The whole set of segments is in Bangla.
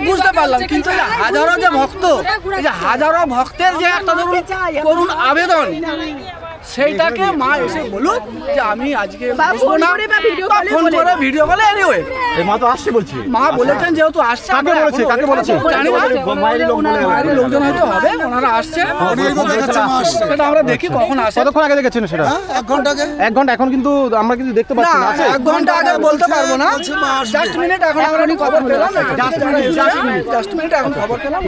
বুঝতে পারলাম, কিন্তু হাজারো যে ভক্ত, এই যে হাজারো ভক্তের যে একটা ধরুন করুণ আবেদন, সেইটাকে মা এসে বলুক যে আমি আজকে বসবো না, বা ফোন করে ভিডিও কলে এনিওয়ে এই মা তো আসছে বলছি। মা বলেছেন যেহেতু আসছে, কাকে বলেছে? কাকে বলেছে? জানি না, মায়ের লোকজন হয়তো হবে, ওনারা আসছে, সেটা আমরা দেখি কখন আসে। কতক্ষণ আগে দেখেছেন সেটা? 1 ঘন্টা আগে। 1 ঘন্টা, এখন কিন্তু আমরা কিন্তু দেখতে পাচ্ছি না। আছে 1 ঘন্টা আগে বলতে পারবো না, জাস্ট মিনিট এখন আমরা খবর পেলাম, জাস্ট মিনিট এখন খবর পেলাম।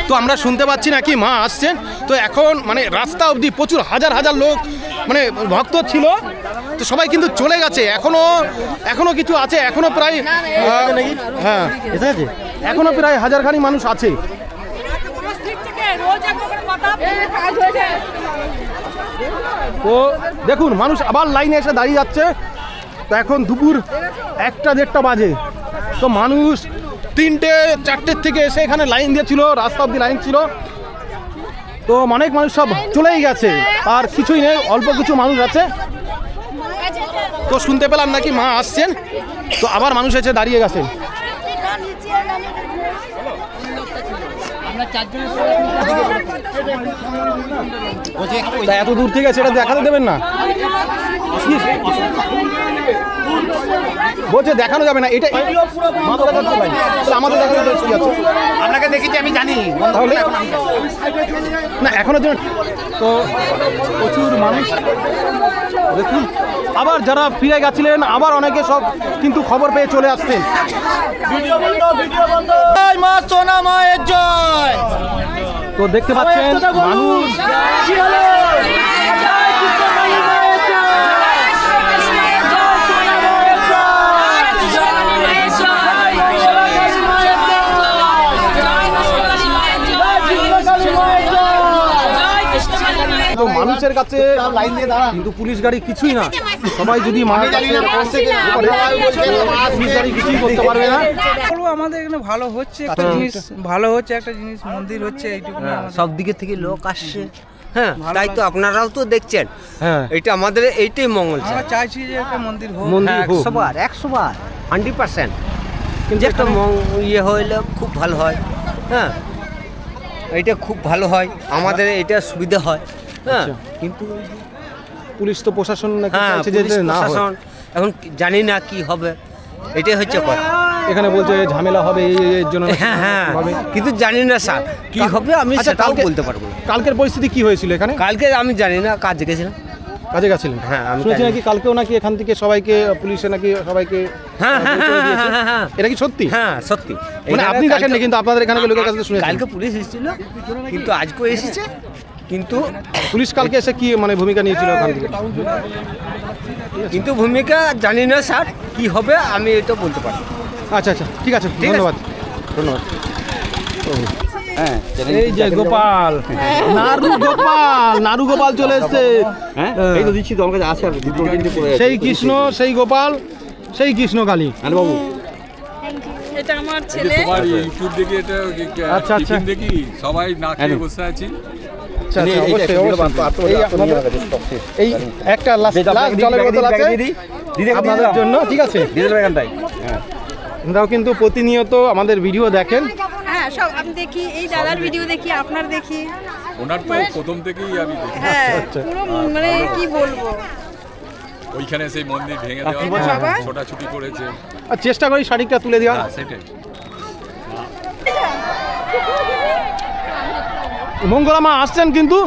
তো আমরা শুনতে পাচ্ছি নাকি মা আসছেন। তো এখন মানে রাস্তা অবধি প্রচুর হাজার হাজার লোক মানে ভক্ত ছিল, তো সবাই কিন্তু চলে গেছে। এখনো কিছু আছে, এখনো প্রায় হ্যাঁ এখনো প্রায় হাজারখানি মানুষ আছে। তো দেখুন মানুষ আবার লাইনে এসে দাঁড়িয়ে যাচ্ছে। তো এখন দুপুর 1-1:30 বাজে, তো মানুষ 3-4 থেকে এসে এখানে লাইন দিয়েছিল, রাস্তা অবধি লাইন ছিল। তো অনেক মানুষ সব চলেই গেছে, আর কিছুই নেই, অল্প কিছু মানুষ আছে। তো শুনতে পেলাম নাকি মা আসছেন, তো আবার মানুষ এসে দাঁড়িয়ে গেছে। এত দূর থেকে সেটা দেখাতে দেবেন না, বলছে দেখানো যাবে না। এটা আমাদের দেখানো ঠিক আছে, আপনাকে দেখেছি আমি জানি, তাহলে না এখনো জন্য। তো প্রচুর মানুষ দেখুন, আবার যারা ফিরে গেছিলেন আবার অনেকে সব কিন্তু খবর পেয়ে চলে আসছেন। মা সোনা মায়ের জয়। তো দেখতে পাচ্ছেন মানুষ মানুষের কাছে লাইন দিয়ে দাঁড়া, কিন্তু পুলিশ গাড়ি কিছুই না। সবাই যদি মায়ের কাছে পুলিশ গাড়ি কিছুই করতে পারবে না। আমাদের এখানে ভালো হচ্ছে একটা জিনিস, একটা জিনিস মন্দির হচ্ছে এইটুকু। সব দিকে থেকে লোক আসছে, হ্যাঁ তাই তো আপনারাও তো দেখছেন। হ্যাঁ এটা আমাদের এইটাই মঙ্গল আমরা চাইছি যে একটা মন্দির হোক, 100 বার 100% কিন্তু একটা ইয়ে হইলে খুব ভালো হয়। হ্যাঁ এটা খুব ভালো হয়, আমাদের এটা সুবিধা হয়। হ্যাঁ কিন্তু পুলিশ তো প্রশাসন নাকি হ্যাঁ চাইছে যে না হয়। প্রশাসন এখন জানি না কি হবে, এটাই হচ্ছে কথা। এখানে বলছে ঝামেলা হবে এর জন্য। হ্যাঁ হবে, কিন্তু জানি না স্যার কি হবে, আমি আচ্ছা, সেটাও বলতে পারবো না। কালকের পরিস্থিতি কি হয়েছিল এখানে? কালকে আমি জানি না, কাজে গেছিলাম। কাজে গেছিলেন? হ্যাঁ আমি শুনেছি নাকি কালকেও নাকি এখান থেকে সবাইকে পুলিশে নাকি সবাইকে পরিচয় দিয়েছে। এটা কি সত্যি? হ্যাঁ সত্যি। মানে আপনি দেখেননি, কিন্তু আপনাদের এখানে লোকের কাছে শুনেছি। কালকে পুলিশ এসেছিল, কিন্তু আজকেও এসেছে, কিন্তু পুলিশ কালকে এসে কি মানে ভূমিকা নিয়েছিল ওখান থেকে? কিন্তু ভূমিকা জানি না স্যার কি হবে, আমি এটা বলতে পারি। আচ্ছা আচ্ছা ঠিক আছে, ধন্যবাদ ধন্যবাদ। হ্যাঁ এই যে গোপাল, নারু গোপাল চলে এসছে। এই তো দিচ্ছি তো, আমার কাছে আছে আর দুটো তিনটে পড়ে আছে। সেই কৃষ্ণ, সেই গোপাল, সেই কৃষ্ণ কালী। আরে বাবু এটা আমার ছেলে। তোমার ইউটিউব দেখি, এটা আচ্ছা, আচ্ছা। টিফিন দেখি, সবাই না খেয়ে বসে আছি। আচ্ছা আচ্ছা, অবশ্যই এই একটা লাস্ট জলের বোতল আছে আপনাদের জন্য, ঠিক আছে? আপনারাও কিন্তু প্রতিনিয়ত আমাদের ভিডিও দেখেন। হ্যাঁ সব আমি দেখি, এই দাদার ভিডিও দেখি, আপনার দেখি। ওনার তো প্রথম থেকেই আমি দেখি। হ্যাঁ পুরো মানে কি বলবো, ওইখানে সেই মন্দির ভেঙে দেওয়া, ছোটাছুটি করেছে। আর চেষ্টা করি শাড়িটা তুলে দেওয়া। হ্যাঁ সেটাই। মঙ্গলা মা আসছেন, কিন্তু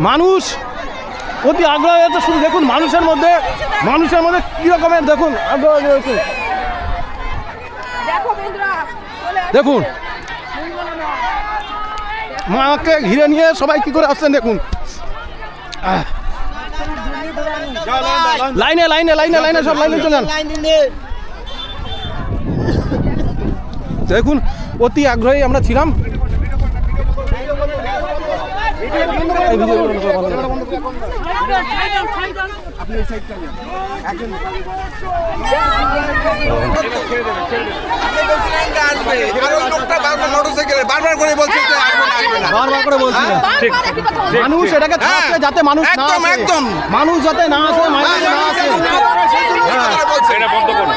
মানুষ অতি আগ্রহ আছে। শুধু দেখুন মানুষের মধ্যে কি রকমের দেখুন আগ্রহ রয়েছে। দেখুন মাকে ঘিরে নিয়ে সবাই কি করে আসছেন দেখুন। লাইনে লাইনে লাইনে লাইনে সব লাইনে চলে যান। দেখুন অতি আগ্রহী আমরা ছিলাম। বারবার করে বলছে মানুষ এটাকে থাকছে যাতে মানুষ না আসে, একদম মানুষ যাতে না আসে, মাইনে না আসে। এটা বন্ধ করুন।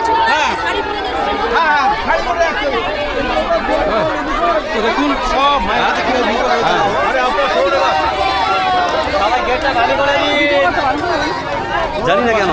মায়ের কাছে কেউ ভিডিও করেছে। আরে আপনারা শোন এবার। জানি না কেন